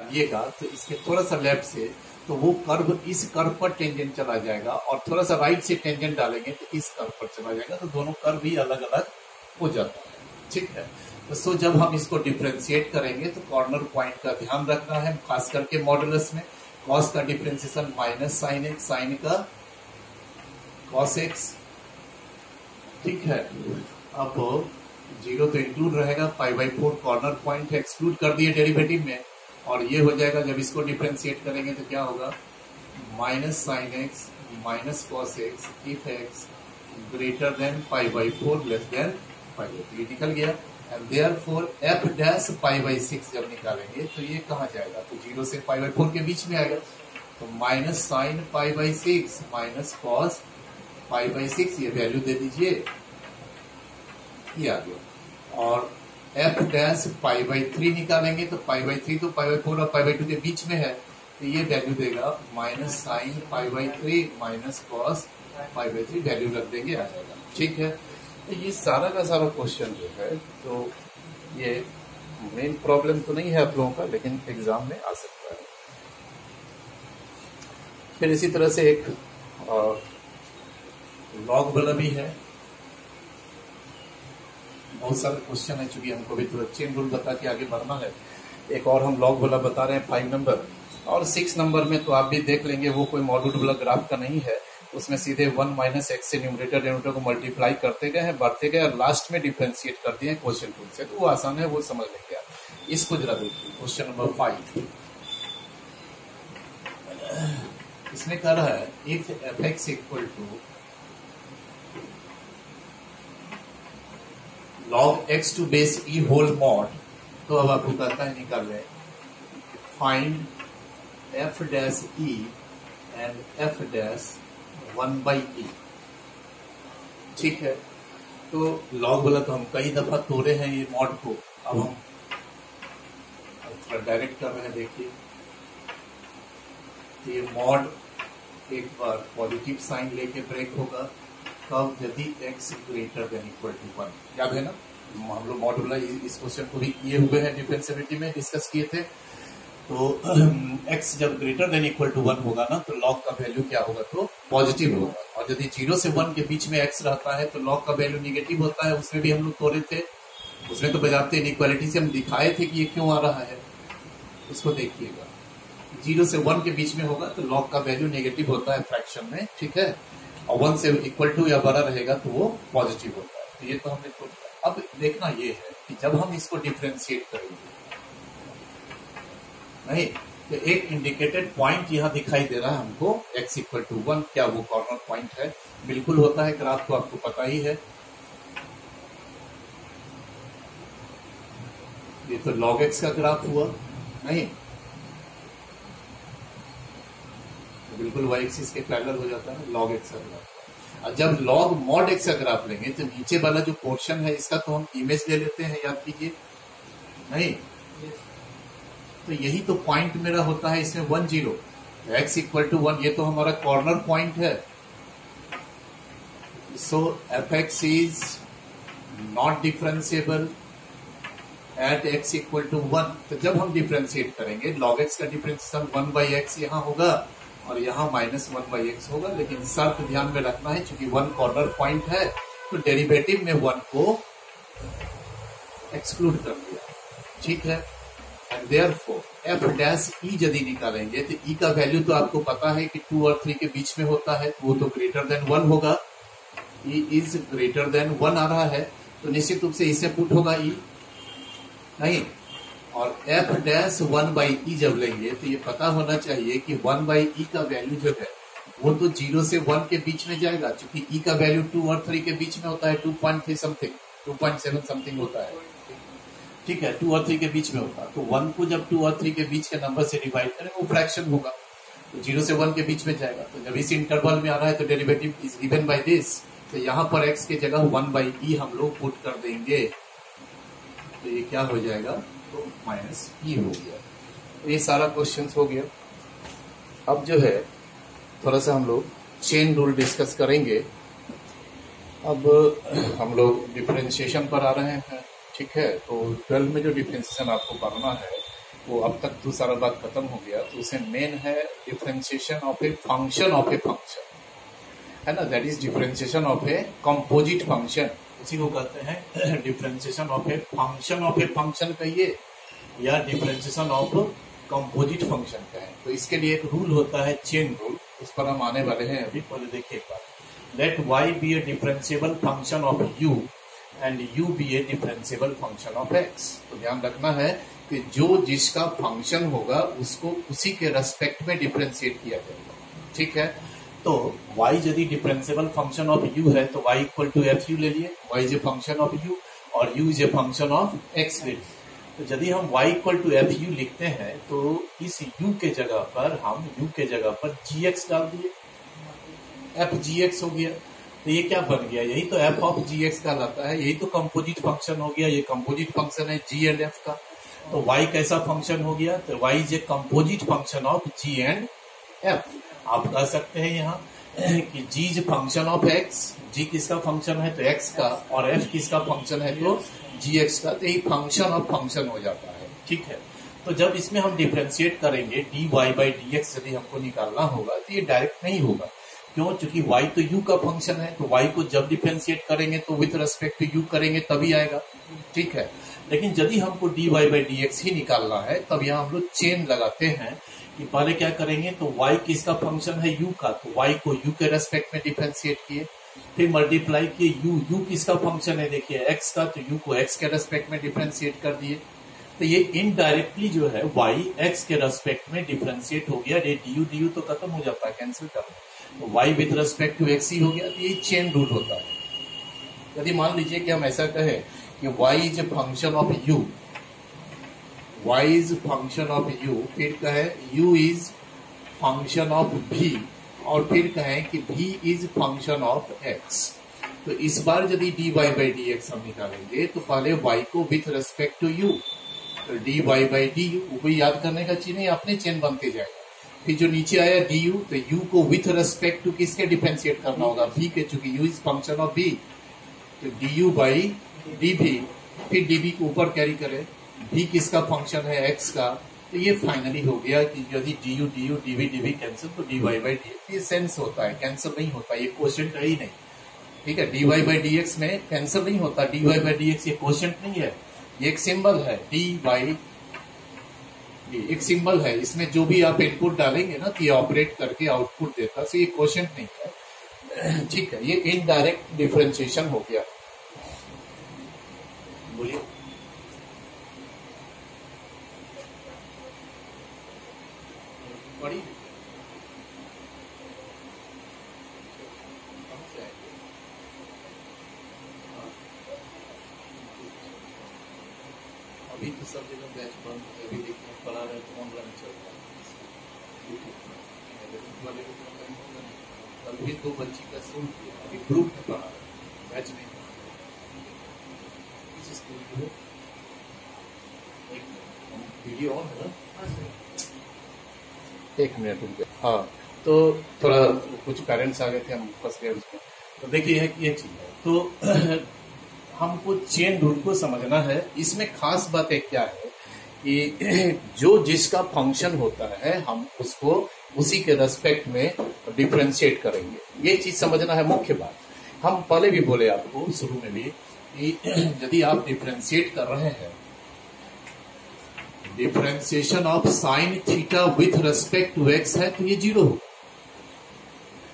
आइएगा तो इसके थोड़ा सा लेफ्ट से तो वो कर्व इस कर्व पर टेंजेंट चला जाएगा, और थोड़ा सा राइट से टेंजेंट डालेंगे तो इस कर्व पर चला जाएगा, तो दोनों कर्व ही अलग अलग हो जाता है। ठीक है, तो सो जब हम इसको डिफ्रेंशिएट करेंगे तो कॉर्नर पॉइंट का ध्यान रखना है, खास करके मॉडुलस में कॉस का differentiation minus sine x, sine का कॉस एक्स। ठीक है, अब 0 तो इंक्लूड रहेगा, π/4 कॉर्नर पॉइंट है, एक्सक्लूड कर दिए डेरिवेटिव में, और ये हो जाएगा जब इसको डिफ्रेंशिएट करेंगे तो क्या होगा, minus sine x minus cos x if x greater than π/4 less than π/3 निकल गया। एंड देयरफॉर f डैश π/6 जब निकालेंगे तो ये कहाँ जाएगा, तो 0 से π/4 के बीच में आएगा, तो माइनस साइन π/6 माइनस कॉस π/6 ये वैल्यू दे दीजिए, ये आ गया। और f डैश π/3 निकालेंगे तो π/3 तो π/4 और π/2 के बीच में है, तो ये वैल्यू देगा minus sine π/3 minus cos π/3 value रख देंगे, आ जाएगा। ठीक है, तो ये सारा का सारा क्वेश्चन जो है, तो ये मेन प्रॉब्लम तो नहीं है आप लोगों का, लेकिन एग्जाम में आ सकता है। फिर इसी तरह से एक लॉग वाला भी है, बहुत सारे क्वेश्चन है, चूंकि हमको भी थोड़ा चेन रूल बता के आगे बढ़ना है। एक और हम लॉग वाला बता रहे हैं 5 नंबर, और 6 नंबर में तो आप भी देख लेंगे, वो कोई मॉड्यूल वाला ग्राफ का नहीं है, उसमें सीधे 1 माइनस एक्स से न्यूमरेटर डिनोमिनेटर को मल्टीप्लाई करते गए हैं, बढ़ते गए, और लास्ट में डिफ्रेंशिएट कर दिए क्वेश्चन रूल से, तो वो आसान है, वो समझ लेंगे आप। इसको जरा देखिए, क्वेश्चन नंबर 5, इसमें कह रहा है if f x equal to log x to base e whole mod, तो अब आपको कहता है निकाल लें find f dash e and f dash 1/e। ठीक है, तो log वाला तो हम कई दफा तोड़े हैं ये मॉड को, अब हम थोड़ा डायरेक्ट कर रहे हैं। देखिए, ये मॉड एक बार पॉजिटिव साइन लेके ब्रेक होगा कब, यदि x greater than equal to 1। याद है ना, हम लोग मॉड्यूलर इस क्वेश्चन को भी किए हुए हैं, डिफरेंशिएबिलिटी में डिस्कस किए थे। तो x जब ग्रेटर देन इक्वल टू 1 होगा ना, तो log का वैल्यू क्या होगा, तो पॉजिटिव होगा, और यदि 0 से 1 के बीच में x रहता है तो log का वैल्यू निगेटिव होता है। उसमें भी हम लोग तोड़े थे, उसमें तो बजाते इनइक्वालिटी से हम दिखाए थे कि ये क्यों आ रहा है। उसको देखिएगा, 0 से 1 के बीच में होगा तो log का वैल्यू नेगेटिव होता है फ्रैक्शन में। ठीक है, और 1 से इक्वल टू या बड़ा रहेगा तो वो पॉजिटिव होता है। तो ये तो हमने तो, अब देखना ये है कि जब हम इसको डिफ्रेंशिएट करेंगे, नहीं तो एक इंडिकेटेड पॉइंट यहां दिखाई दे रहा है हमको x इक्वल टू 1, क्या वो कॉर्नर पॉइंट है? बिल्कुल होता है, ग्राफ तो आपको पता ही है। ये तो log x का ग्राफ हुआ, नहीं बिल्कुल y एक्सिस के पैरेलल हो जाता है log x का ग्राफ। और जब log mod x का ग्राफ लेंगे तो नीचे वाला जो पोर्शन है इसका तो हम इमेज ले लेते हैं, याद कीजिए, नहीं तो यही तो पॉइंट मेरा होता है इसमें 1 0, x इक्वल टू 1, ये तो हमारा कॉर्नर पॉइंट है। So f x is not differentiable at x equal to 1। तो जब हम डिफ्रेंशिएट करेंगे log x का डिफरेंशिएशन 1/x यहाँ होगा और यहाँ माइनस 1/x होगा, लेकिन शर्त ध्यान में रखना है, क्योंकि 1 कॉर्नर पॉइंट है तो डेरिवेटिव में 1 को एक्सक्लूड कर दिया। ठीक है, and therefore f dash e यदि निकालेंगे तो e का वैल्यू तो आपको पता है कि 2 और 3 के बीच में होता है, तो वो तो ग्रेटर देन 1 होगा। e इज ग्रेटर देन 1 आ रहा है, तो निश्चित रूप से इसे पुट होगा e, नहीं, और f डैश 1/e जब लेंगे तो ये पता होना चाहिए कि 1/e का वैल्यू जो है वो तो 0 से 1 के बीच में जाएगा, क्योंकि e का वैल्यू 2 और 3 के बीच में होता है, 2.3 समथिंग, 2.7 समथिंग होता है। ठीक है, 2 और 3 के बीच में होगा, तो 1 को जब 2 और 3 के बीच के नंबर से डिवाइड करें वो फ्रैक्शन होगा, तो 0 से 1 के बीच में जाएगा। तो जब इस इंटरवल में आ रहा है तो derivative is given by this, तो यहाँ पर x के जगह 1/e हम लोग पुट कर देंगे, तो ये क्या हो जाएगा, तो माइनस e हो गया। तो ये सारा क्वेश्चन हो गया। अब जो है थोड़ा सा हम लोग चेन रूल डिस्कस करेंगे। अब हम लोग डिफरेंशिएशन पर आ रहे हैं। ठीक है, तो 12 में जो डिफरेंशिएशन आपको करना है वो अब तक तो सारा बात खत्म हो गया। तो उसे मेन है differentiation of A function of a function, है ना, that is differentiation of a composite function. उसी को कहते हैं डिफरेंशिएशन ऑफ ए फंक्शन कहिए या डिफरेंशिएशन ऑफ कंपोजिट फंक्शन कहें। तो इसके लिए एक रूल होता है चेन रूल, उस पर हम आने वाले हैं अभी। पहले देखिए एक बार, let y be a differentiable function of u and u be a differentiable function of x। तो ध्यान रखना है कि जो जिसका फंक्शन होगा उसको उसी के रेस्पेक्ट में डिफरेंशिएट किया जाएगा, ठीक है। तो y यदि डिफरेंशिएबल फंक्शन ऑफ u है तो y equal to f u ले लिए, y is a function of u और u is a function of x ले लिए। तो यदि हम y equal to f u लिखते हैं तो इस u के जगह पर हम u के जगह पर gx डाल दिए, एफ जी एक्स हो गया। तो ये क्या बन गया, यही तो एफ ऑफ जी एक्स कहलाता है, यही तो कंपोजिट फंक्शन हो गया। ये कंपोजिट फंक्शन है जी एंड एफ का। तो y कैसा फंक्शन हो गया, तो y is a composite function of g and f। आप कह सकते हैं यहाँ कि g is function of x, g किसका फंक्शन है तो x का, और f किसका फंक्शन है तो gx का। तो ये फंक्शन ऑफ फंक्शन हो जाता है, ठीक है। तो जब इसमें हम डिफरेंशिएट करेंगे dy बाई dx यदि हमको निकालना होगा तो ये डायरेक्ट नहीं होगा, क्यों, क्योंकि y तो u का फंक्शन है। तो y को जब डिफरेंशिएट करेंगे तो विथ रेस्पेक्ट टू u करेंगे तभी आएगा, ठीक है। लेकिन यदि हमको dy बाई dx ही निकालना है तब यहाँ हम लोग चेन लगाते हैं कि पहले क्या करेंगे, तो y किसका फंक्शन है u का, तो y को u के रेस्पेक्ट में डिफरेंशिएट किए, फिर मल्टीप्लाई किए u किसका फंक्शन है देखिए x का, तो u को x के रेस्पेक्ट में डिफरेंशिएट कर दिए। तो ये इनडायरेक्टली जो है y x के रेस्पेक्ट में डिफरेंशिएट हो गया। ये du तो खत्म हो जाता है, कैंसिल कर दो, तो y with respect to x ही हो गया। तो ये चेन रूल होता है। यदि मान लीजिए कि हम ऐसा कहें कि y is a function of u, y is function of u, फिर कहे u is function of v, और फिर कहें कि v is function of x। तो इस बार यदि dy बाई dx हम निकालेंगे तो पहले y को विथ रेस्पेक्ट टू u, तो dy बाई du, कोई याद करने का चीज नहीं, अपने चेन बनते जाएगा। फिर जो नीचे आया du, तो u को विथ रेस्पेक्ट टू किसके डिफरेंशिएट करना होगा, v के, चूंकि u is function of v, तो du बाई dv, फिर dv को ऊपर कैरी करें, v किसका फंक्शन है x का। तो ये फाइनली हो गया कि यदि du dv dv कैंसिल तो dy बाई dx। ये सेंस होता है, कैंसिल नहीं होता, ये क्वोशिएंट है ही नहीं, ठीक है। dy बाई dx में कैंसिल नहीं होता, dy बाई dx ये क्वोशिएंट नहीं है, ये एक सिंबल है, dy बाई एक सिंबल है, इसमें जो भी आप इनपुट डालेंगे ना तो ये ऑपरेट करके आउटपुट देता है, तो ये क्वोशिएंट नहीं है, ठीक है। ये इनडायरेक्ट डिफरेंशिएशन हो गया। बोलिए, बड़ी अभी तो सब जगह बैच बंद है, अभी देखिए पढ़ा रहे तो ऑनलाइन चल रहा है। कल भी 2 बच्ची का स्कूल किया, अभी ग्रुप में पढ़ा रहे, बैच नहीं किस स्कूल की हो, वीडियो ऑन है ना, 1 मिनट रुक गया। हाँ, तो थोड़ा कुछ पेरेंट्स आ गए थे, हम फंस गए उसमें। तो देखिए ये चीज है, तो हमको चेन रूल को समझना है। इसमें खास बात एक क्या है कि जो जिसका फंक्शन होता है हम उसको उसी के रेस्पेक्ट में डिफरेंशिएट करेंगे, ये चीज समझना है मुख्य बात। हम पहले भी बोले आपको शुरू में भी कि यदि आप डिफरेंशिएट कर रहे हैं, differentiation of sine theta with respect to x है तो ये 0 होगा,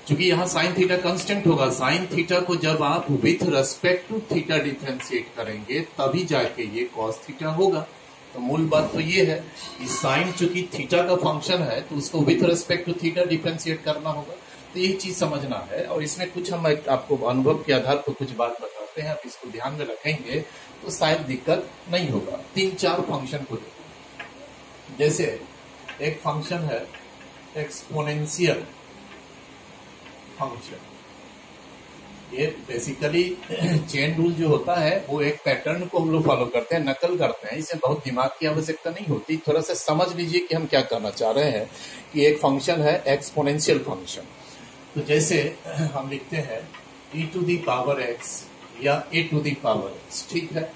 क्योंकि यहाँ साइन थीटा कांस्टेंट होगा। साइन थीटा को जब आप with respect to theta differentiate करेंगे तभी जाके ये कॉस थीटा होगा। तो मूल बात तो ये है कि साइन चूंकि थीटा का फंक्शन है तो उसको with respect to theta differentiate करना होगा। तो यही चीज समझना है, और इसमें कुछ हम आपको अनुभव के आधार पर कुछ बात बताते हैं, आप इसको ध्यान में रखेंगे तो शायद दिक्कत नहीं होगा। 3-4 फंक्शन को देखो, जैसे एक फंक्शन है एक्सपोनेंशियल फंक्शन, ये बेसिकली चेन रूल जो होता है वो एक पैटर्न को हम लोग फॉलो करते हैं, नकल करते हैं, इसमें बहुत दिमाग की आवश्यकता नहीं होती। थोड़ा सा समझ लीजिए कि हम क्या करना चाह रहे हैं कि एक फंक्शन है एक्सपोनेंशियल फंक्शन। तो जैसे हम लिखते हैं e to the power x या a to the power x, ठीक है।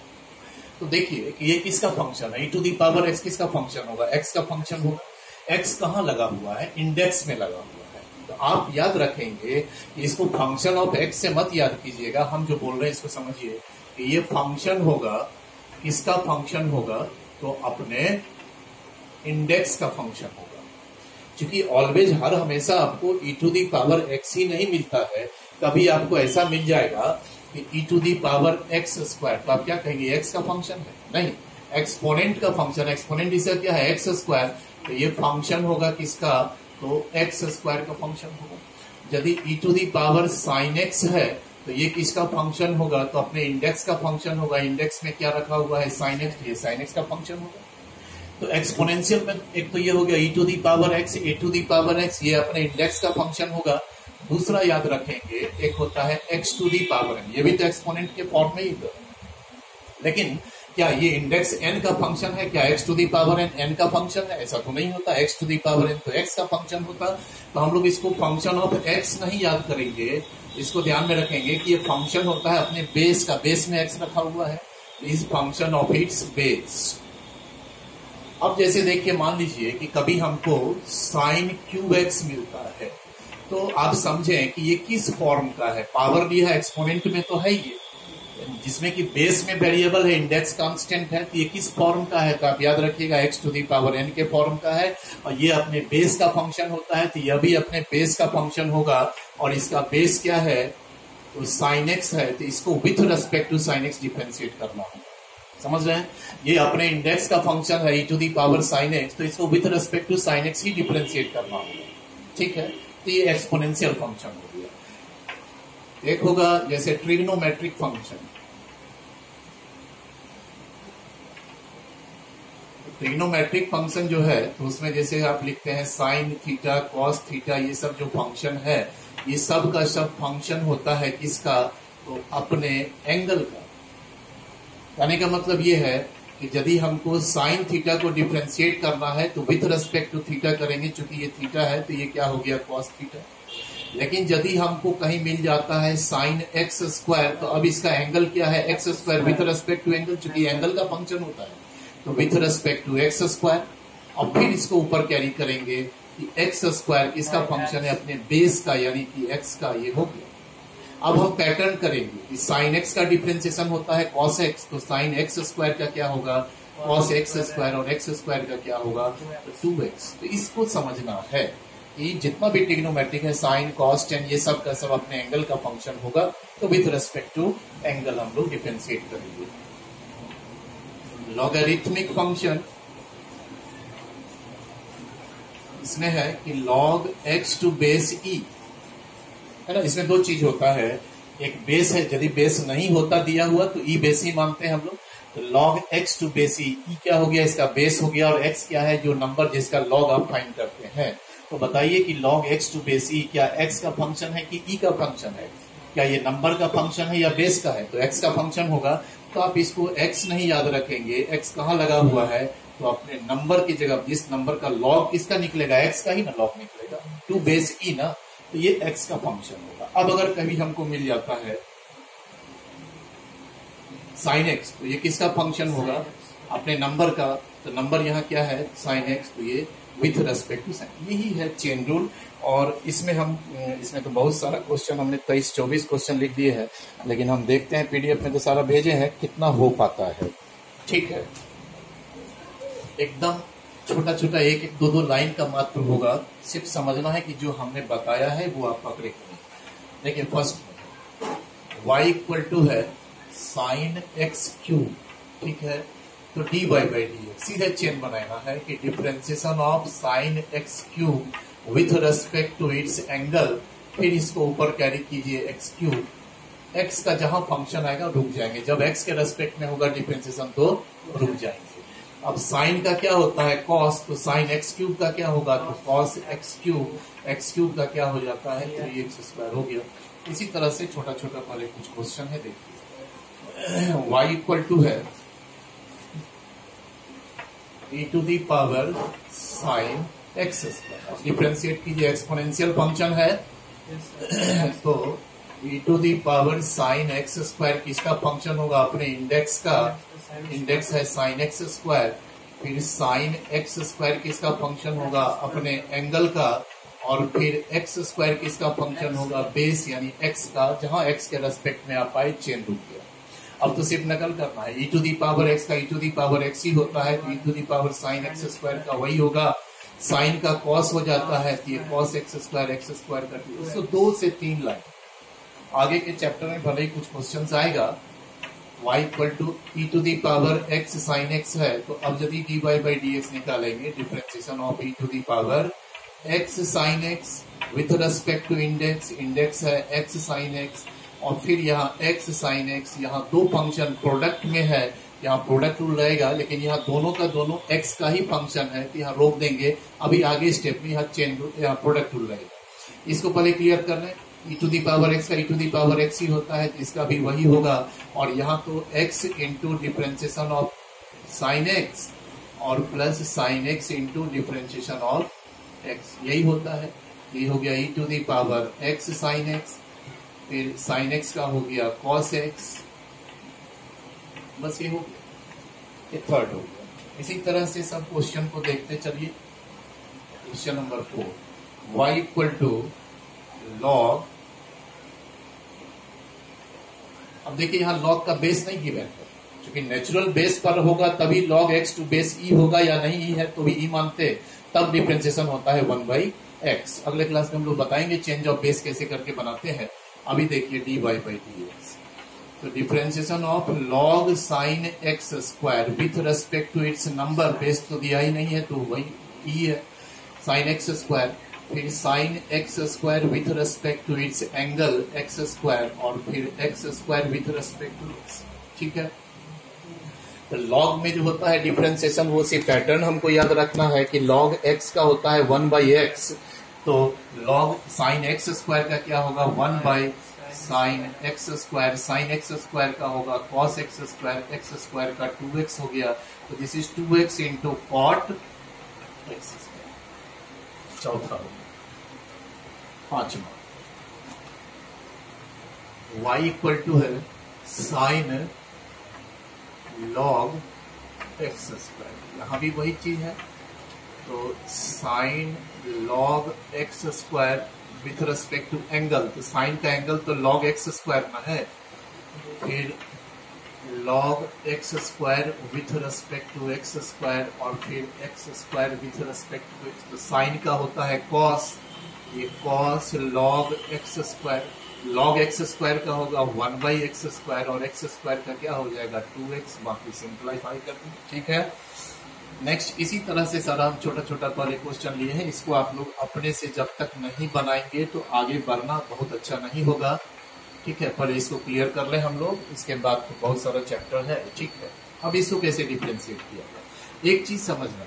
तो देखिए कि ये किसका फंक्शन है, e to the power x किसका फंक्शन होगा, x का फंक्शन होगा। x कहाँ लगा हुआ है, इंडेक्स में लगा हुआ है। तो आप याद रखेंगे कि इसको फंक्शन ऑफ x से मत याद कीजिएगा, हम जो बोल रहे हैं इसको समझिए कि ये फंक्शन होगा, किसका फंक्शन होगा, तो अपने इंडेक्स का फंक्शन होगा। क्योंकि ऑलवेज हर हमेशा आपको e to the power x ही नहीं मिलता है, कभी आपको ऐसा मिल जाएगा कि e to the power x square, तो आप क्या कहेंगे, x का फंक्शन है, नहीं, एक्सपोनेंट का फंक्शन। एक्सपोनेंट इसका क्या है, x स्क्वायर, तो ये फंक्शन होगा किसका, तो x स्क्वायर का फंक्शन होगा। यदि e to the power sine x है तो ये किसका फंक्शन होगा, तो अपने इंडेक्स का फंक्शन होगा। इंडेक्स में क्या रखा हुआ है, साइन x, ये साइन x का फंक्शन होगा। तो एक्सपोनेंशियल में एक तो ये हो गया e to the power x, a to the power x, ये अपने इंडेक्स का फंक्शन होगा। दूसरा याद रखेंगे, एक होता है x to the power n, ये भी तो एक्सपोनेंट के फॉर्म में ही तो, लेकिन क्या ये इंडेक्स n का फंक्शन है, क्या x to the power n का फंक्शन है, ऐसा तो नहीं होता। x to the power n तो x का फंक्शन होता। तो हम लोग इसको फंक्शन ऑफ x नहीं याद करेंगे, इसको ध्यान में रखेंगे कि ये फंक्शन होता है अपने बेस का, बेस में x रखा हुआ है, is function of its base. अब जैसे देखिए, मान लीजिए कि कभी हमको साइन क्यूब एक्स मिलता है, तो आप समझें कि ये किस फॉर्म का है, पावर भी है, एक्सपोनेंट में तो है ये, जिसमें कि बेस में वेरिएबल है, इंडेक्स कांस्टेंट है, तो ये किस फॉर्म का है, तो आप याद रखिएगा x to the power n के फॉर्म का है, और ये अपने बेस का फंक्शन होता है, तो यह भी अपने बेस का फंक्शन होगा। और इसका बेस क्या है, तो साइन x है, तो इसको with respect to sine x differentiate करना होगा। समझ रहे हैं, ये अपने इंडेक्स का फंक्शन है e to the power sine x, तो इसको with respect to sine x ही डिफरेंशिएट करना होगा, ठीक है। तो ये एक्सपोनेंशियल फंक्शन हो गया। एक होगा जैसे ट्रिग्नोमेट्रिक फंक्शन। ट्रिग्नोमेट्रिक फंक्शन जो है, तो उसमें जैसे आप लिखते हैं साइन थीटा, कॉस थीटा, ये सब जो फंक्शन है, ये सब का सब फंक्शन होता है किसका, तो अपने एंगल का। कहने का मतलब ये है कि यदि हमको साइन थीटा को डिफरेंशिएट करना है तो विथ रेस्पेक्ट टू थीटा करेंगे, चूंकि ये थीटा है तो ये क्या हो गया, कॉस थीटा। लेकिन यदि हमको कहीं मिल जाता है साइन एक्स स्क्वायर, तो अब इसका एंगल क्या है, x square with respect to angle, चूंकि एंगल का फंक्शन होता है, तो with respect to x square. और फिर इसको ऊपर कैरी करेंगे कि एक्स स्क्वायर किसका फंक्शन है, अपने बेस का, यानी कि एक्स का, ये हो गया। अब हम पैटर्न करेंगे कि साइन एक्स का डिफरेंशिएशन होता है कॉस एक्स, तो साइन एक्स स्क्वायर का क्या होगा, कॉस एक्स स्क्वायर, और एक्स स्क्वायर का क्या होगा, तो 2x। तो इसको समझना है कि जितना भी ट्रिग्नोमेट्रिक है, साइन कॉस टेन, ये सब का सब अपने एंगल का फंक्शन होगा, तो विथ रेस्पेक्ट टू एंगल हम लोग डिफरेंशिएट करेंगे। लॉगरिथमिक फंक्शन, इसमें है कि लॉग एक्स टू बेस ई, है ना। इसमें दो चीज होता है, एक बेस है, यदि बेस नहीं होता दिया हुआ तो ई बेस ही मानते हैं हम लोग। तो लॉग एक्स टू बेस ई क्या हो गया, इसका बेस हो गया, और एक्स क्या है, जो नंबर जिसका लॉग आप फाइंड करते हैं। तो बताइए कि लॉग एक्स टू बेस ई क्या एक्स का फंक्शन है कि ई का फंक्शन है, क्या ये नंबर का फंक्शन है या बेस का है, तो एक्स का फंक्शन होगा। तो आप इसको एक्स नहीं याद रखेंगे, एक्स कहाँ लगा हुआ है, तो अपने नंबर की जगह जिस नंबर का लॉग किसका निकलेगा, एक्स का ही ना लॉग निकलेगा, टू बेस ई ना, तो ये x का फंक्शन होगा। अब अगर कभी हमको मिल जाता है साइन x, तो ये किसका फंक्शन होगा, अपने नंबर का, तो नंबर यहाँ क्या है, साइन x, तो ये विथ रेस्पेक्ट टू साइन, यही है चेन रूल। और इसमें इसमें तो बहुत सारा क्वेश्चन हमने 23-24 क्वेश्चन लिख दिए हैं, लेकिन हम देखते हैं पीडीएफ में तो सारा भेजे हैं, कितना हो पाता है, ठीक है। एकदम छोटा छोटा एक एक दो लाइन का मात्र होगा, सिर्फ समझना है कि जो हमने बताया है वो आप पकड़े। देखिए फर्स्ट y इक्वल टू है साइन एक्स क्यूब, ठीक है। तो dy बाई डी एक्स, सीधे चेन बनाना है कि differentiation of sine x cube with respect to its angle, फिर इसको ऊपर कैरी कीजिए एक्स क्यूब, एक्स का जहां फंक्शन आएगा रुक जाएंगे, जब एक्स के रेस्पेक्ट में होगा डिफरेंशिएशन तो रुक जाएंगे। अब साइन का क्या होता है, कॉस, तो साइन एक्स क्यूब का क्या होगा, तो कॉस एक्स क्यूब का क्या हो जाता है, 3x स्क्वायर हो गया। इसी तरह से छोटा छोटा वाले कुछ क्वेश्चन है, देखिए y इक्वल टू है e to the power sine x square, differentiate कीजिए, एक्सपोनेंशियल फंक्शन है, तो e to the power sine x square किसका फंक्शन होगा, अपने इंडेक्स का, इंडेक्स है साइन एक्स स्क्वायर, फिर साइन एक्स स्क्वायर किसका फंक्शन होगा, अपने एंगल का, और फिर एक्स स्क्वायर किसका फंक्शन होगा, बेस यानी एक्स का, जहां एक्स के रेस्पेक्ट में आप आए चेन रुक गया। अब तो सिर्फ नकल करना है, e to the power x का e to the power x ही होता है, तो e to the power sine x square का वही होगा, साइन का कॉस हो जाता है तो ये कॉस एक्स स्क्वायर का 2। तो 2 से 3 लाइन आगे के चैप्टर में भले ही कुछ क्वेश्चन आएगा। y equal to e to the power x sine x है, तो अब यदि dy बाई डी एक्स निकालेंगे, differentiation of e to the power x sine x with respect to index, index है एक्स साइन एक्स, और फिर यहाँ x sine x, यहाँ दो फंक्शन प्रोडक्ट में है, यहाँ प्रोडक्ट रूल रहेगा, लेकिन यहाँ दोनों का दोनों एक्स का ही फंक्शन है, तो यहाँ रोक देंगे। अभी आगे स्टेप में यहाँ चेन रूल, यहाँ प्रोडक्ट रूल रहेगा। इसको पहले क्लियर कर लें, ई टू दी पावर एक्स का ई टू दी पावर एक्स ही होता है, तो इसका भी वही होगा। और यहाँ तो x into differentiation of sine x और plus sine x into differentiation of x, यही होता है। ये हो गया e to the power x sine x, फिर साइन एक्स का हो गया कॉस एक्स, बस ये हो गया, ये थर्ड हो गया। इसी तरह से सब क्वेश्चन को देखते चलिए। Question number 4, y equal to log, अब देखिए यहाँ लॉग का बेस नहीं गिवन है, क्योंकि नेचुरल बेस पर होगा तभी लॉग एक्स टू बेस ई होगा, या नहीं ई है तो भी ई मानते, तब डिफरेंशिएशन होता है 1/x। अगले क्लास में हम लोग बताएंगे चेंज ऑफ बेस कैसे करके बनाते हैं। अभी देखिए dy बाई डी एक्स, तो differentiation of log sine x square with respect to its number, base तो दिया ही नहीं है तो वही ई है, साइन एक्स स्क्वायर, फिर sine x square with respect to its angle x square, और फिर x square with respect to x. ठीक है, तो लॉग में जो होता है डिफरेंशिएशन, वो सिर्फ पैटर्न हमको याद रखना है कि लॉग एक्स का होता है 1/x, तो लॉग साइन एक्स स्क्वायर का क्या होगा 1 sign x square, sign x square का होगा कॉस एक्स स्क्वायर का 2x हो गया, तो this is 2x into cot x square. चौथा हो गया। पांचवा y इक्वल टू है साइन लॉग एक्स स्क्वायर, यहां भी वही चीज है, तो sine log x square with respect to angle, तो साइन का एंगल तो लॉग एक्स स्क्वायर में है, फिर log x square with respect to x square, और फिर x square with respect to x, तो साइन का होता है कॉस, ये cos log x square, log x square का होगा 1/x स्क्वायर, और एक्स स्क्वायर का क्या हो जाएगा 2x, बाकी सिंप्लीफाई कर दें। ठीक है, नेक्स्ट इसी तरह से सारा हम छोटा छोटा पहले क्वेश्चन लिए हैं, इसको आप लोग अपने से जब तक नहीं बनाएंगे तो आगे बढ़ना बहुत अच्छा नहीं होगा। ठीक है, पहले इसको क्लियर कर ले हम लोग, इसके बाद तो बहुत सारा चैप्टर है। ठीक है, अब इसको कैसे डिफरेंशिएट किया जाए, एक चीज समझना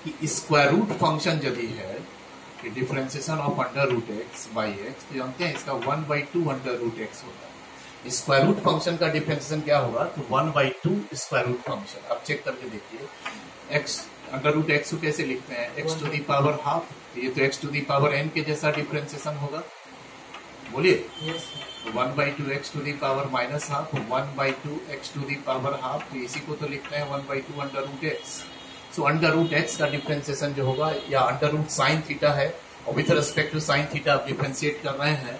कि स्क्वायर रूट फंक्शन यदि है कि differentiation of under root x by x, तो जानते हैं इसका 1/2 अंडर रूट एक्स होता है। स्क्वायर रूट फंक्शन का डिफरेंशिएशन क्या होगा, तो 1/2 स्क्वायर रूट फंक्शन। आप चेक करके देखिए, एक्स अंडर रूट एक्स को कैसे लिखते हैं, x to the power half, ये तो x to the power n के जैसा डिफरेंशिएशन होगा, बोलिए। 1/2 x to the power minus half, 1/2 x to the power half, तो इसी को तो लिखते हैं 1/2 under root x. So under root x का डिफरेंशिएशन जो होगा, या अंडर रूट साइन थीटा है, और with respect to sine theta आप डिफरेंशिएट कर रहे हैं,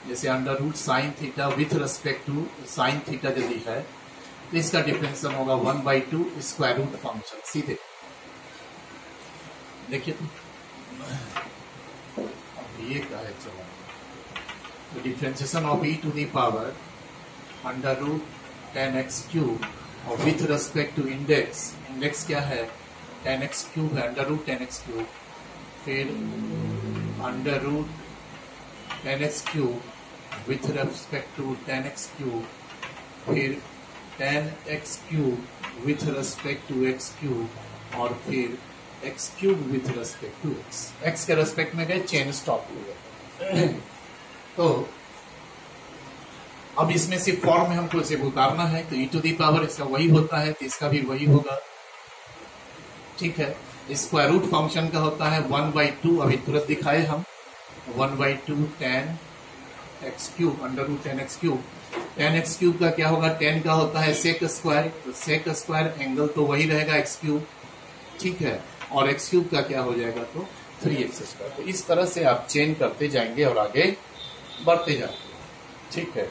जैसे under root sine theta with respect to sine theta यदि है, तो इसका डिफरेंशिएशन होगा 1/2 स्क्वायर रूट फंक्शन। सीधे देखिए, अब ये क्या है, चलो तो differentiation of e to the power under root 10x cube, और with respect to index, index क्या है 10x क्यूब है, अंडर रूट 10x क्यूब, फिर under root 10x cube with respect to 10x cube, फिर 10x cube with respect to x cube, और फिर x cube with respect to x, x के respect में गए, चेन स्टॉप हो गया। तो अब इसमें से फॉर्म में हमको इसे उतारना है, तो e टू दी पावर इसका वही होता है, तो इसका भी वही होगा। ठीक है, स्क्वायर रूट फंक्शन का होता है 1/2, अभी तुरंत दिखाए हम, 1/2 10x cube under root 10x cube, ten x cube का क्या होगा, 10 का होता है सेक स्क्वायर, तो सेक स्क्वायर एंगल तो वही रहेगा एक्स क्यूब, ठीक है, और एक्स क्यूब का क्या हो जाएगा, तो 3x स्क्वायर। तो इस तरह से आप चेंज करते जाएंगे और आगे बढ़ते जाएंगे, ठीक है।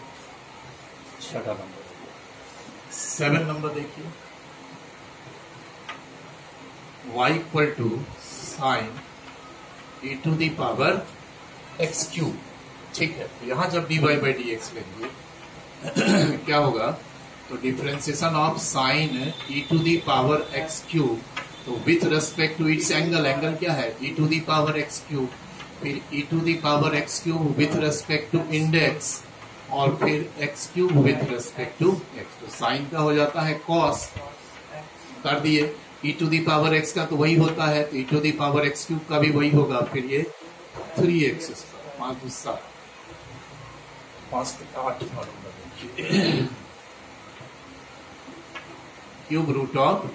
छठा नंबर, 7 नंबर देखिए, y equal to sine e to the power x cube, ठीक है। तो यहां जब dy बाई डी एक्स लेंगे क्या होगा, तो differentiation of sine e to the power x cube, तो with respect to its angle, angle क्या है e to the power x cube, फिर e to the power x cube with respect to index, और फिर x cube with respect to x, तो sine का हो जाता है कॉस, कर दिए, e to the power x का तो वही होता है, तो e to the power x cube का भी वही होगा, फिर ये 3x square, 5 7 5 8 cube root of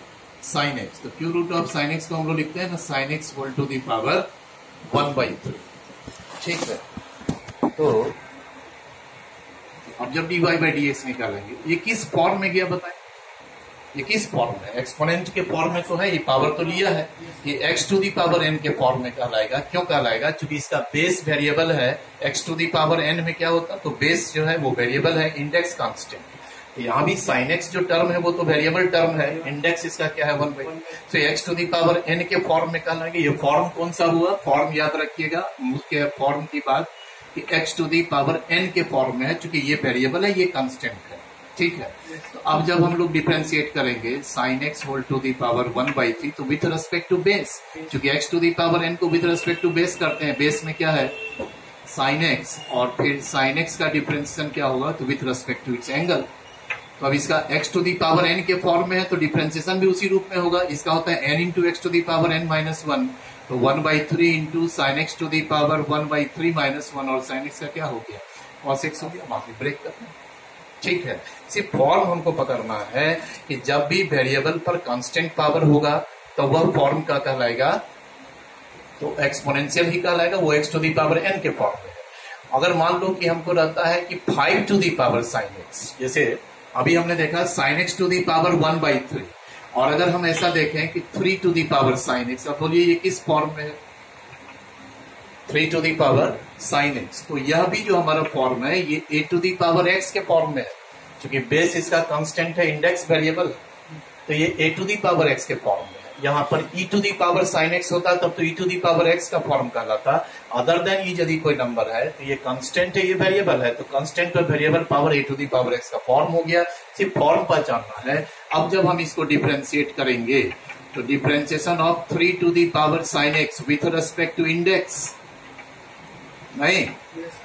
sine x, तो cube root of sine x को हम लोग लिखते हैं ना sine x whole to the power 1/3, ठीक है। तो अब जब dy बाई डी एक्स निकालेंगे, ये किस फॉर्म में गया बताएं, ये किस फॉर्म में, एक्सपोनेंट के फॉर्म में तो है, ये पावर तो लिया है, ये x to the power n के फॉर्म में कहलाएगा, क्यों कहलाएगा, क्योंकि इसका बेस वेरिएबल है, x to the power n में क्या होता, तो बेस जो है वो वेरिएबल है, इंडेक्स कांस्टेंट, यहाँ भी साइन एक्स जो टर्म है वो तो वेरिएबल टर्म है, इंडेक्स इसका क्या है 1/, तो x to the power n के फॉर्म में कहलाएगा। ये फॉर्म कौन सा हुआ, फॉर्म याद रखिएगा, मुख्य फॉर्म की बात कि x to the power n के फॉर्म में है, क्योंकि ये वेरिएबल है, ये कांस्टेंट है, ठीक है। तो अब जब हम लोग डिफरेंशिएट करेंगे sine x whole to the power 1/3, तो विथ रेस्पेक्ट टू बेस, क्योंकि x to the power n को विथ रेस्पेक्ट टू बेस करते हैं, बेस में क्या है साइन एक्स, और फिर साइन एक्स का डिफरेंशिएशन क्या होगा, तो with respect to its angle. तो अब इसका x to the power n के फॉर्म में है, तो डिफरेंशिएशन भी उसी रूप में होगा, इसका होता है n into x to the power n minus 1, तो 1/3 into sine x to the power 1/3 minus 1, और साइन एक्स का क्या हो गया, cos x हो गया, माफी ब्रेक करते हैं, ठीक है। सिर्फ फॉर्म हमको पकड़ना है कि जब भी वेरिएबल पर कांस्टेंट पावर होगा तो वह फॉर्म का कहलाएगा, तो एक्सपोनेंशियल ही कहलाएगा, वो x to the power n के फॉर्म में है। अगर मान लो कि हमको रहता है कि 5 to the power sine x, जैसे अभी हमने देखा sine x to the power 1/3, और अगर हम ऐसा देखें कि 3 to the power sine x, अब बोलिए ये किस फॉर्म में है, 3 to the power sine x, तो यह भी जो हमारा फॉर्म है ये a to the power x के फॉर्म में है, क्योंकि बेस इसका कांस्टेंट है, इंडेक्स वेरिएबल, तो ये a to the power x के फॉर्म में है। यहाँ पर e to the power sine x होता तब तो e to the power x का फॉर्म कहलाता, अदर देन ये यदि कोई नंबर है तो ये कांस्टेंट है, ये वेरिएबल है, तो कांस्टेंट पर variable power a to the power x का फॉर्म हो गया, सिर्फ फॉर्म पहचानना है। अब जब हम इसको डिफरेंशिएट करेंगे तो differentiation of 3 to the power sine x with respect to index नहीं,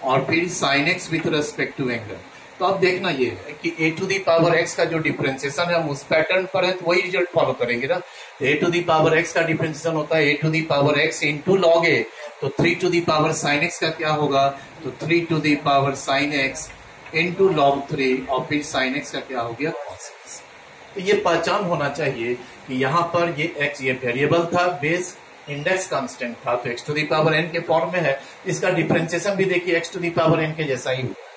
और फिर sine x with respect to angle, तो अब देखना ये है कि a to the power x का जो डिफरेंशिएशन है हम उस पैटर्न पर है, तो वही रिजल्ट फॉलो करेंगे ना। a to the power x का डिफरेंशिएशन होता है a to the power x into log a, तो 3 to the power sine x का क्या होगा, तो 3 to the power sine x into log 3, और फिर साइन x का क्या हो गया cos x। तो ये पहचान होना चाहिए कि यहाँ पर ये x ये वेरिएबल था, बेस इंडेक्स कांस्टेंट था, तो x to the power n के फॉर्म में है, इसका डिफरेंशिएशन भी देखिए x to the power n के जैसा ही हुआ,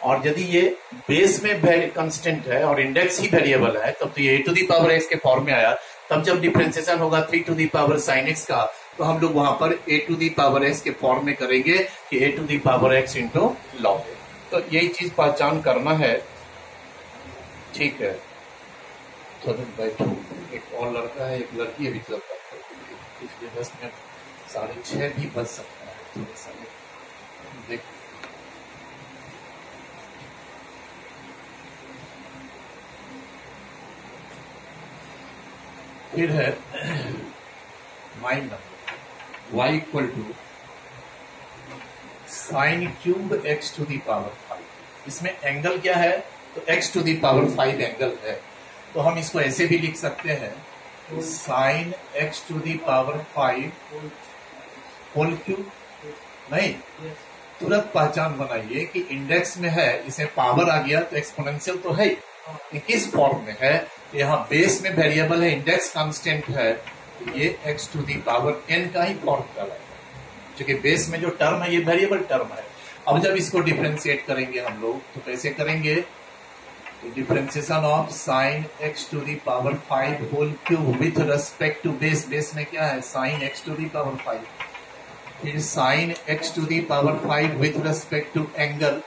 और यदि ये बेस में कांस्टेंट है और इंडेक्स ही वेरिएबल है तब तो ये a to the power x के फॉर्म में आया। तब जब डिफरेंशिएशन होगा 3 to the power sine x का, तो हम लोग वहां पर a to the power x के फॉर्म में करेंगे कि a to the power x into log a, तो यही चीज पहचान करना है, ठीक है। तो बैठो, एक और लड़का है, एक लड़की है, भी इसलिए 10 मिनट 6:30 भी बच सकता है, थोड़ा सा देख। फिर है mind number y equal to sine cube x to the power 5, इसमें एंगल क्या है, तो x to the power 5 angle है, तो हम इसको ऐसे भी लिख सकते हैं, तो sine x to the power 5 whole cube, नहीं, तुरंत पहचान बनाइए कि इंडेक्स में है, इसे पावर आ गया तो एक्सपोनेंशियल तो है, किस फॉर्म में है, यहाँ बेस में वेरिएबल है, इंडेक्स कांस्टेंट है, ये x to the power n का ही फॉर्म कहलाएगा, क्योंकि बेस में जो टर्म है ये वेरिएबल टर्म है। अब जब इसको डिफरेंशिएट करेंगे हम लोग तो कैसे करेंगे, differentiation of sine x to the power 5 whole cube with respect to base, base में क्या है sine x to the power 5, फिर sine x to the power 5 with respect to angle,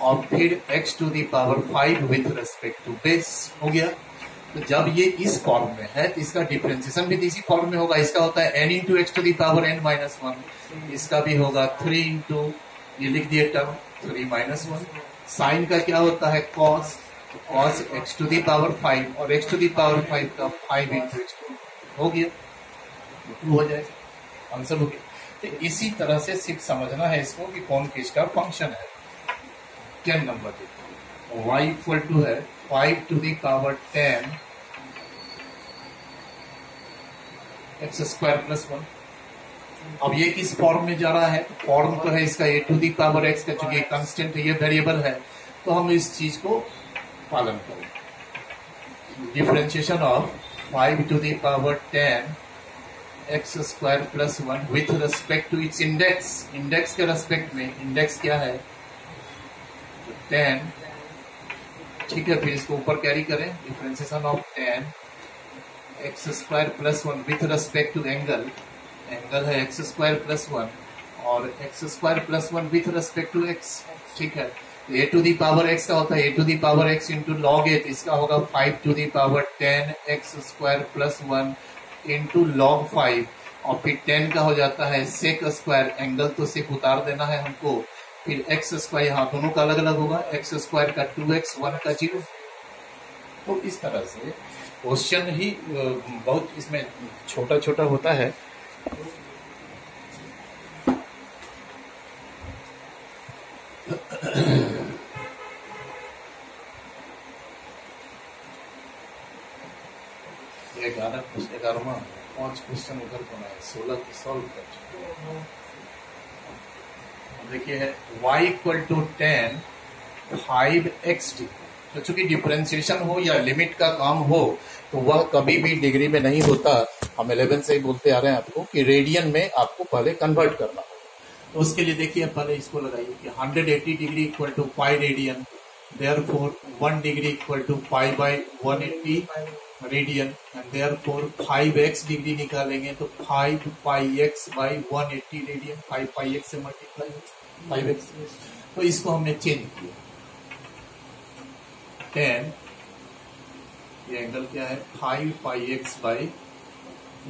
और फिर x to the power 5 with respect to base. हो गया। तो जब ये इस फॉर्म में है तो इसका डिफरेंशिएशन भी इसी फॉर्म में होगा। इसका होता है n into x to the power n minus 1, इसका भी होगा 3 इंटू, ये लिख दिए टर्म 3 माइनस 1। साइन का क्या होता है cos, cos x to the power 5 और x टू दी पावर 5 का 5 इंटू एक्स हो गया, 2 हो जाएगा, आंसर हो गया। तो इसी तरह से सिर्फ समझना है इसको कि कौन किसका फंक्शन है। 10 नंबर देखो, y इक्वल टू है 5 to the power 10 x square plus 1। अब ये किस फॉर्म में जा रहा है, फॉर्म तो है इसका a to the power x का, चूंकि कांस्टेंट है, ये वेरिएबल है, तो हम इस चीज को पालन करें। Differentiation of 5 to the power 10 x square plus 1 with respect to its index, index के रेस्पेक्ट में, इंडेक्स क्या है 10, ठीक है। फिर इसको ऊपर कैरी करें, differentiation of 10 x square plus 1 with respect to angle, angle है एक्स स्क्वायर प्लस 1 और x square plus 1 with respect to x, ठीक है। A to the power x का होता है a to the power x into log a, इसका होगा 5 to the power 10 x square plus 1 into log 5, और फिर 10 का हो जाता है सेक स्क्वायर, एंगल तो सेक उतार देना है हमको, फिर एक्स स्क्वायर, यहाँ दोनों का अलग अलग होगा, एक्स स्क्वायर का 2x, 1 का 0। तो इस तरह से क्वेश्चन ही बहुत इसमें छोटा छोटा होता है। ये 11वां 5 क्वेश्चन उधर को है, 16 को सॉल्व कर चुके हैं। देखिए है y इक्वल टू 10 5x, तो चूंकि डिफरेंशिएशन हो या लिमिट का काम हो तो वह कभी भी डिग्री में नहीं होता। हम 11 से ही बोलते आ रहे हैं आपको कि रेडियन में आपको पहले कन्वर्ट करना होगा। तो उसके लिए देखिए पहले इसको लगाइए कि 180 degree equal to pi radian, therefore 1 degree equal to pi by 180 radian, and therefore 5x degree निकालेंगे तो 5 pi x by 180 radian, 5 pi x से मल्टीप्लाई 5x। तो इसको हमने चेंज किया, 10, ये एंगल क्या है 5 पाई एक्स बाई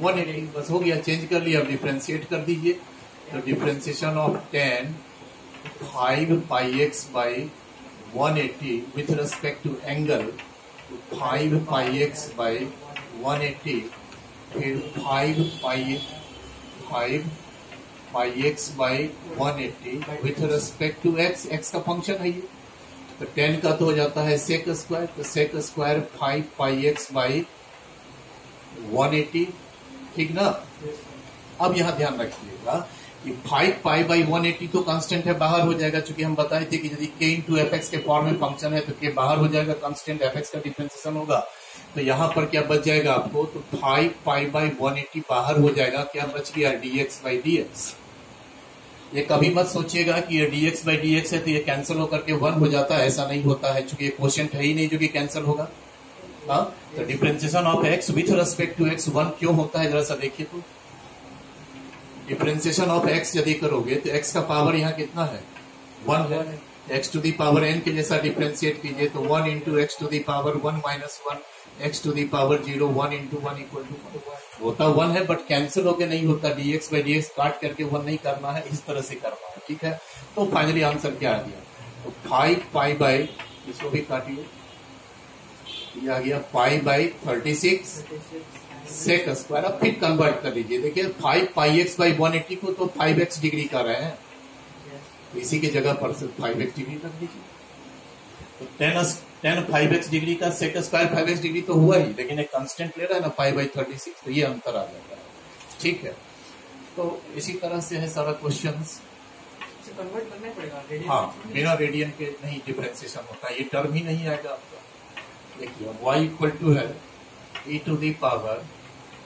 180, बस हो गया, चेंज कर लिया। अब डिफरेंशिएट कर दीजिए, तो differentiation of 10 5 pi x by 180 with respect to angle 5 pi x by 180, फिर 5 pi x by 180 with respect to x, x का फंक्शन है ये। तो 10 का तो हो जाता है सेक स्क्वायर, तो sec square 5 pi x by 180, ठीक ना। अब यहां ध्यान रखिएगा कि 5 पाई बाई 180 तो कांस्टेंट है, बाहर हो जाएगा, चूंकि हम बताए थे कि यदि k इंटू एफ एक्स के फॉर्म में फंक्शन है तो k बाहर हो जाएगा, कांस्टेंट एफ एक्स का डिफरेंशिएशन होगा। तो यहाँ पर क्या बच जाएगा आपको, तो 5 पाई बाई 180 बाहर हो जाएगा, क्या बच गया dx बाई dx। ये कभी मत सोचिएगा कि ये dx बाई dx है तो ये कैंसिल होकर के 1 हो जाता है, ऐसा नहीं होता है, चूंकि ये क्वोशिएंट है ही नहीं जो कि कैंसिल होगा। हाँ, तो differentiation of x with respect to x 1 क्यों होता है, जरा सा देखिए। तो डिफरेंशिएशन ऑफ x यदि करोगे तो x का पावर यहाँ कितना है 1 है, x to the power n के जैसा डिफरेंशिएट कीजिए तो 1 into x to the power 1 minus 1 x to the power 0, 1 into 1 equal to 1 होता 1 है, बट कैंसिल होके नहीं होता, dx बाई dx काट करके 1 नहीं करना है, इस तरह से करना है, ठीक है। तो फाइनली आंसर क्या आ गया, तो 5 पाई बाई, इसको भी काटिए, ये आ गया 5 बाई 36 सेक स्क्वायर। अब फिर कन्वर्ट कर लीजिए, देखिए 5 पाई एक्स बाई 180 को तो 5x डिग्री कर रहे हैं, तो इसी की जगह पर सिर्फ 5x डिग्री रख दीजिए। तो 10 5x डिग्री का सेक स्क्वायर 5x डिग्री तो हुआ ही, लेकिन एक कांस्टेंट ले रहा है ना 5 बाई 36, तो ये अंतर आ जाता है, ठीक है। तो इसी तरह से है सारा क्वेश्चन, कन्वर्ट करना पड़ेगा। हाँ, बिना रेडियन के नहीं डिफरेंशिएशन होता है, ये टर्म ही नहीं आएगा आपका। देखिए y इक्वल टू है e to the power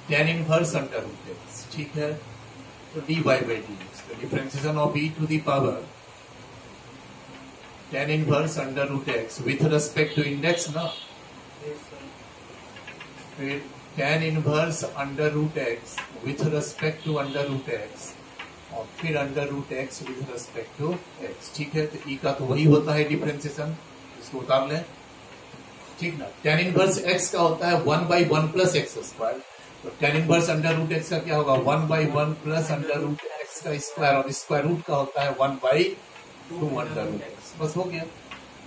10 inverse under root x, ठीक है। तो dy बाई dx, तो differentiation of e to the power tan inverse under root x with respect to index ना, Yes, sir. फिर tan inverse under root x with respect to under root x और फिर under root x with respect to x. ठीक है, तो ई का तो वही होता है डिफरेंशिएशन, इसको उतार लें। ठीक ना, tan इनवर्स x का होता है 1/1 प्लस एक्स स्क्वायर, तो tan inverse under root x का क्या होगा 1/1 प्लस अंडर रूट एक्स का स्क्वायर, और स्क्वायर रूट का होता है 1/2 अंडर रूट एक्स। बस हो गया,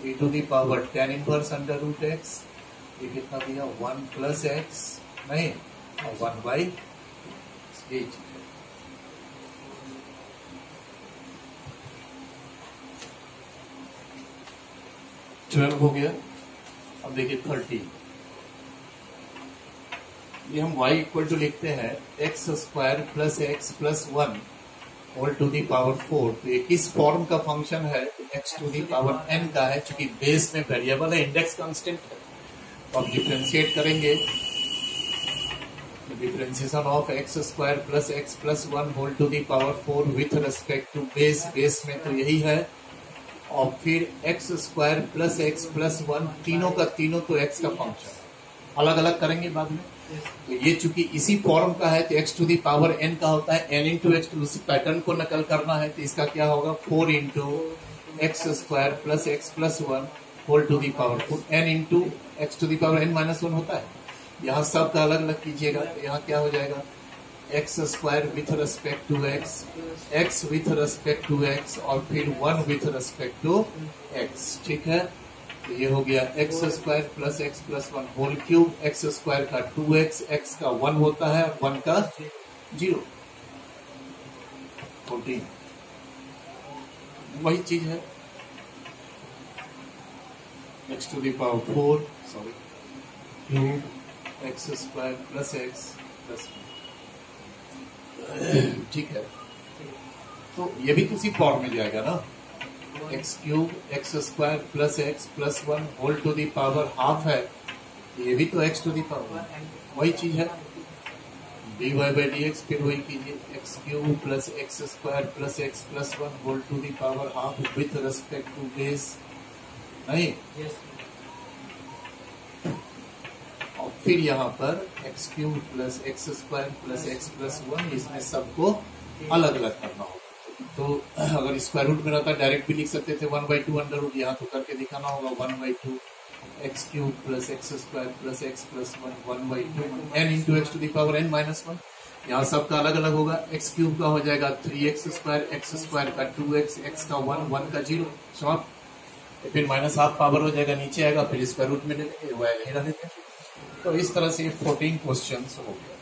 e to the power tan inverse under root x, ये कितना दिया 1 प्लस एक्स नहीं और 1/, ये चीज है। ट्वेल्व हो गया। अब देखिए 30, ये हम y इक्वल टू लिखते हैं x square plus x plus 1 whole to the power 4। तो ये किस फॉर्म का फंक्शन है, x to the power n का है, चूंकि बेस में वेरिएबल है, इंडेक्स कांस्टेंट है। तो अब डिफ्रेंशिएट करेंगे, differentiation of X square plus x plus 1 whole to the power 4 with respect to base, base में तो यही है, और फिर x square plus x plus 1, तीनों का तीनों तो एक्स का फंक्शन है, अलग अलग करेंगे बाद में। तो ये चूंकि इसी फॉर्म का है तो x to the power n का होता है n इंटू एक्स, उसी पैटर्न को नकल करना है तो इसका क्या होगा 4 into x square plus x plus 1 whole to the power 4, n into x to the power n minus 1 होता है। यहाँ सब का अलग अलग कीजिएगा, तो यहाँ क्या हो जाएगा x square with respect to x, x with respect to x और फिर 1 विथ रेस्पेक्ट टू एक्स। ठीक है, तो ये हो गया x square plus x plus 1 whole cube, x square का 2x, एक्स का 1 होता है, 1 का 0, 14। वही चीज है x to the power 4 sorry cube x square plus x plus 1। ठीक है, तो ये भी किसी फॉर्म में जाएगा ना, x cube x square plus x plus 1 whole to the power half है, ये भी तो एक्स टू दी पावर वही चीज है, dy बाई डी एक्स, फिर वही कीजिए x cube plus x square plus x plus 1 whole to the power half with respect to base, नहीं। और फिर यहाँ पर x cube plus x square plus x plus 1, इसमें सबको अलग अलग करना होगा। तो अगर स्क्वायर रूट में रहता डायरेक्ट भी लिख सकते थे 1/2 अंडर रूट, यहाँ तो करके दिखाना होगा 1/2 x cube plus x square plus x plus 1/2 n into x to the power n minus 1। यहाँ सबका अलग अलग होगा, एक्स क्यूब का हो जाएगा 3x स्क्वायर, एक्स स्क्वायर का 2x, एक्स का 1, 1 का 0, शॉर्ट, फिर माइनस हाफ पावर हो जाएगा, नीचे आएगा, फिर स्क्वायर रूट में ले लेंगे, वह यही रहने देंगे। तो इस तरह से 14 क्वेश्चन हो गया।